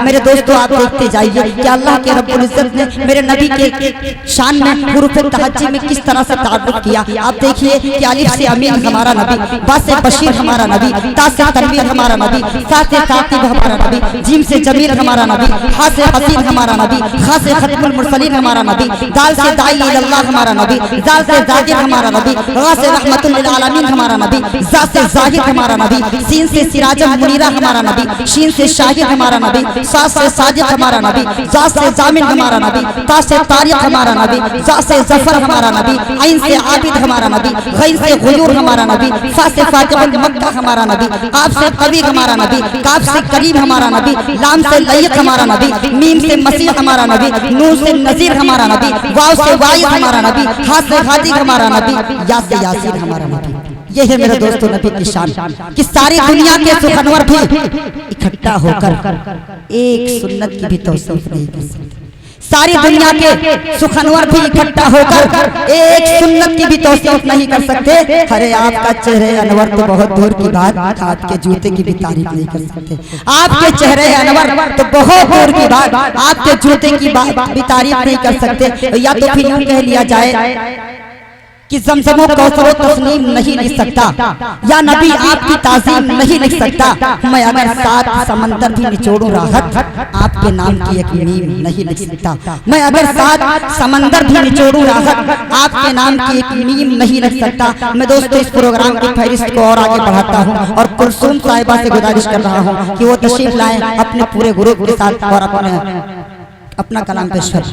मेरे दोस्तों आप देखते जाइए कि अल्लाह के रब्बुल इज्जत ने मेरे नबी के शान में हुरूफ तहज्जी में किस तरह से तारुफ किया। आप देखिए कि अलिफ से अमीन हमारा नबी, बा से बशीर हमारा नबी, ता से तनवीर हमारा नबी, सा से ताकीब हमारा नबी, जीम से जमील हमारा नबी, हा से हसीन हमारा नबी, खा से खत्मुल मुरसलीन हमारा नबी, दाल से दाई इल्लल्लाह हमारा नबी, जाल से जाकिर हमारा नबी, गा से रहमतुल लिल आलमीन हमारा नबी, जा से जाहिर हमारा नबी, सीन से सिराजुल मुनीरा हमारा नबी, शीन से शाहिद हमारा नबी, सा से साजिद हमारा नबी, जा से जामिन हमारा नबी, ता से तारिक हमारा नबी, जा से जफर हमारा नबी, ऐन से आबिद हमारा नबी, गैन से गुयूर हमारा नबी, फा से फातिहुल मक्का हमारा नबी, काफ से कवी हमारा नबी, काफ से करीम हमारा नबी, लाम से लय्यक हमारा नबी, मीम से मसीह हमारा नबी, नून से नजीर हमारा नबी, वाव से वाइद हमारा नबी, हा से हादी हमारा नबी, या से यासीन हमारा नबी। ये है मेरे दोस्तों नबी की शान कि सारी दुनिया के सुखनवर भी इकट्ठा होकर एक सुन्नत की भी तौसीफ नहीं कर सकते। सारी दुनिया के सुखनवर भी इकट्ठा होकर एक सुन्नत की भी तौसीफ नहीं कर सकते। अरे आपका चेहरे अनवर तो बहुत दूर की बात, आपके जूते की भी तारीफ नहीं कर सकते। आपके चेहरे अनवर तो बहुत दूर की बात, आपके जूते की भी तारीफ नहीं कर सकते। या तो फिर यूं कह लिया जाए कि ज़मज़मो कौसरो तस्नीम नहीं लिख सकता, या नबी आपकी ताज़ीम नहीं लिख सकता। मैं अगर 7 समंदर भी निचोड़ूं राहत, आपके नाम की एक मीम नहीं लिख सकता। मैं अगर 7 समंदर भी निचोड़ूं राहत, आपके नाम की एक मीम नहीं लिख सकता। मैं दोस्तों इस प्रोग्राम की फहरिस्त को और आगे बढ़ाता हूँ और कुलसूम साहिबा से गुजारिश कर रहा हूँ कि वो तशरीफ लाएं अपने पूरे ग्रुप के साथ और अपना कलाम पेश करें।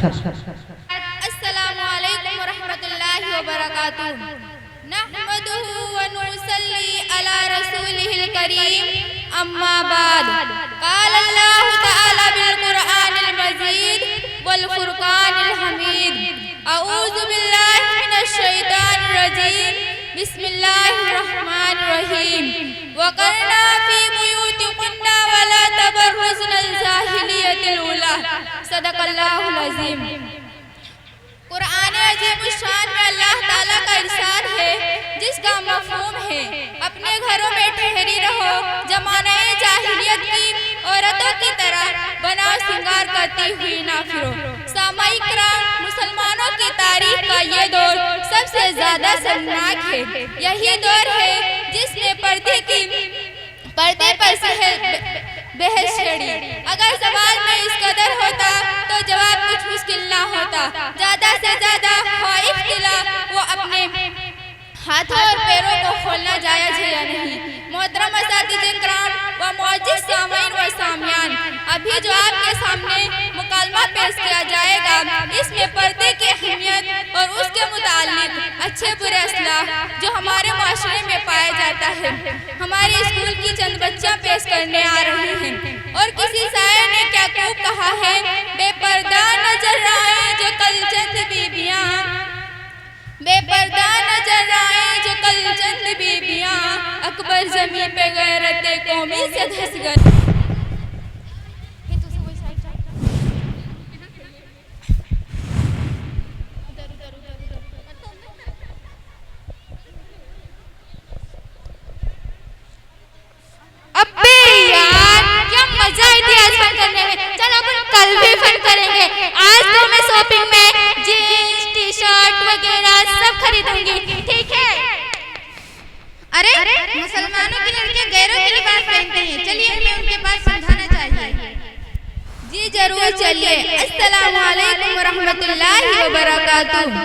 नहमदुहु व नुसल्ली अला रसूलिहिल करीम, अम्मा बाद। क़ाल अल्लाहु तआला बिल क़ुरआनिल मजीद वल फ़ुरक़ानिल हमीद। अऊज़ु बिल्लाहि मिनश शैतानिर रजीम। बिस्मिल्लाहिर रहमानिर रहीम। वक़रना फ़ी बुयूतिकुन्ना वला तबर्रुजनल ज़ाहिलियतिल ऊला। सदक़ल्लाहुल अज़ीम। कुरान अजीम शान में अल्लाह ताला का इरशाद है जिसका मफ़हूम है अपने घरों में ठहरी रहो, जमाने जाहिलियत की औरतों की तरह बना सिंगार करती हुई ना फिरो। सामाई किराम, मुसलमानों की तारीख का ये दौर सबसे ज्यादा शर्मनाक है। यही दौर है जिसमें पर्दे पर बहस छड़ी। अगर सवाल में इस कदर होता तो जवाब कुछ मुश्किल ना होता। ज्यादा से ज्यादा ख्वाहिश दिला वो अपने हाथों और पैरों को खोलना जायज है या नहीं। मोहतरम असातिज़े किराम व मुअज़्ज़िज़ सामीन व सामियान, अभी जो आपके सामने मुकालमा पेश किया जाएगा इसमें पर्दे की अहमियत और उसके मुताल्लिक अच्छे बुरे असलाह जो हमारे माशरे में पाया जाता है हमारे स्कूल की चंद बच्चियां पेश करने आ रही हैं। और किसी शायर ने क्या खूब कहा है, बेपर्दा नजर आए जो कल चंद बीबियां, बेपर्दा नजर आए जो कल चंद बीबियां, अकबर ज़मीं पे गैरत कौमी से धस गए। कल भी फन करेंगे। आज तो मैं शॉपिंग में जीन्स टी शर्ट वगैरह सब खरीदूंगी, ठीक है? अरे मुसलमानों की लड़कियां गैरों की लिबास पहनते हैं, चलिए हमें उनके पास समझाना चाहिए। जी जरूर चलिए। अस्सलामु अलैकुम व रहमतुल्लाहि व बरकातुहू।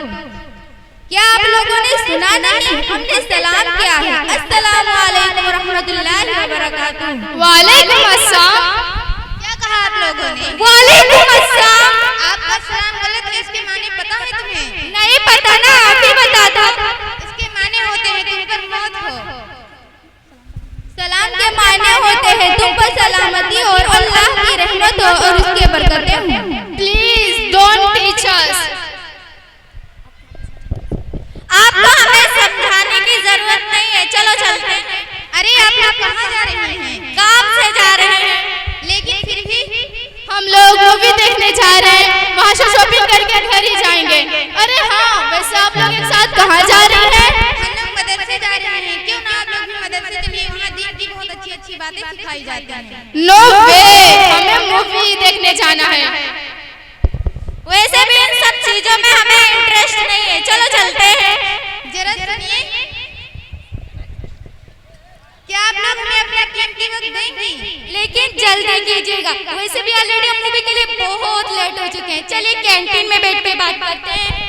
क्या आप लोगों ने सुना नहीं? हमने सलाम किया है। अस्सलामु अलैकुम व रहमतुल्लाहि व बरकातुहू। वालेकुम अस्सलाम। आप लोगों ने वालेकुम अस्सलाम। आपका सलाम गलत है, इसके माने पता है तुम्हें? नहीं पता ना, आप ही बता दो। इसके माने होते हैं तुम पर मौत हो। सलाम के माने होते हैं तुम पर सलामती और अल्लाह की रहमत हो और उसके बरकतें हो। Please don't teach us. आपको हमें समझाने की जरूरत नहीं है, चलो चलते हैं। अरे आप लोग कहाँ जा रहे हैं? काम से जा रहे हैं, लेकिन फिर भी हम लोग मूवी देखने जा रहे हैं। वहाँ से बातें सिखाई जाती हैं। नो वे, हमें मूवी देखने जाना है। वैसे भी इन सब चीजों में हमें इंटरेस्ट नहीं है, चलो चलते हैं। जरा सुनिए, क्या आप लोग हमें अपना कीमती वक्त देंगी? लेकिन जल्दी कीजिएगा, वैसे भी ऑलरेडी हम मूवी के लिए बहुत लेट हो चुके हैं। चलिए कैंटीन में बैठ के बात करते हैं।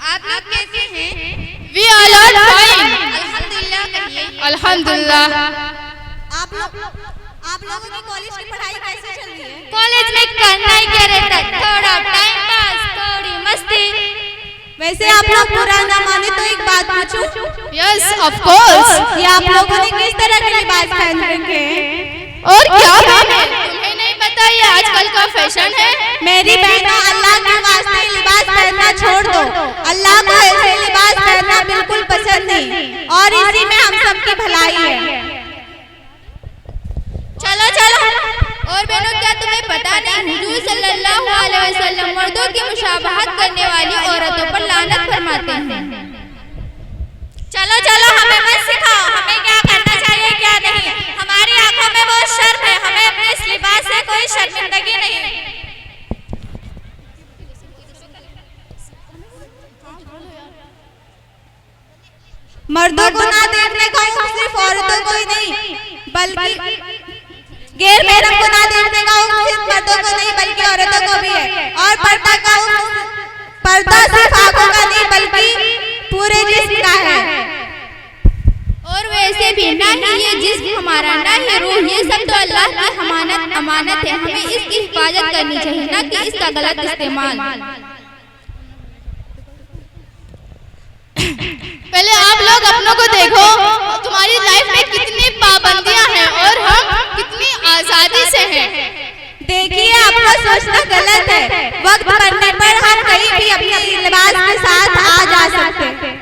आप लोग कैसे हैं? We all are fine. अल्हम्दुलिल्लाह कहिए। अल्हम्दुलिल्लाह। आप लोगों की कॉलेज की पढ़ाई कैसे चल रही है? कॉलेज में करना ही क्या रहता है, थोड़ा टाइम पास, थोड़ी मस्ती। वैसे आप लोग बुरा ना माने तो एक बात पूछूं? Yes of course. ये आप लोगों ने किस तरह के लिबास पहन रखे हैं? और क्या पहने? तुम्हें नहीं पता ये आजकल का फैशन है? मेरी बहनों, अल्लाह के वास्ते लिबास पहनना छोड़ दो। अल्लाह को ऐसे लिबास पहनना बिल्कुल पसंद नहीं, और इसी में हम सबकी भलाई है। चलो चलो। और बहनों, क्या तुम्हें पता नहीं हुजूर सल्लल्लाहु अलैहि वसल्लम मर्दों की मुशाबहत करने वाली औरतों पर लानत फरमाते हैं। चलो चलो, हमें मत सिखाओ हमें क्या करना चाहिए क्या नहीं। हमारी आंखों में बहुत शर्म है, हमें अपने इस लिबास से कोई शर्मिंदगी नहीं। मर्दों को ना देखने का हुक्म सिर्फ औरतों को ही नहीं, बल्कि गैर महरम को ना देखने का हुक्म सिर्फ मर्दों को नहीं बल्कि औरतों को भी है। और पर्दा सिर्फ आंखों का नहीं बल्कि पूरे जिस्म का है। और वैसे भी ना ही ये जिस्म हमारा, ना ही रूह, ये सब तो अल्लाह की अमानत है। हमें इसकी हिफाजत करनी चाहिए, ना कि इसका गलत इस्तेमाल। पहले आप लोग अपनों को देखो, तुम्हारी लाइफ में कितनी पाबंदियां हैं और हम कितनी आजादी से हैं। देखिए, आपका सोचना गलत है। वक्त बनने पर हम कहीं भी अपने लिबास के साथ आ जा सकते हैं।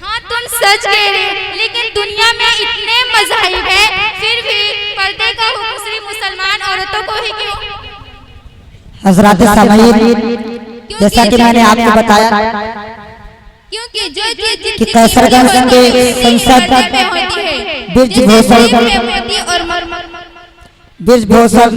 हाँ, तुम सच कह रहे हो, लेकिन दुनिया में इतने मज़ाहिब हैं, फिर भी पर्दे का हुक्म सिर्फ मुसलमान औरतों को ही क्यों? हज़रात सामईन, जैसा कि मैंने आपको बताया क्योंकि जो चीज कि कैसरगंज के संसद में होती है, ब्रिजभूषण और ब्रिजभूषण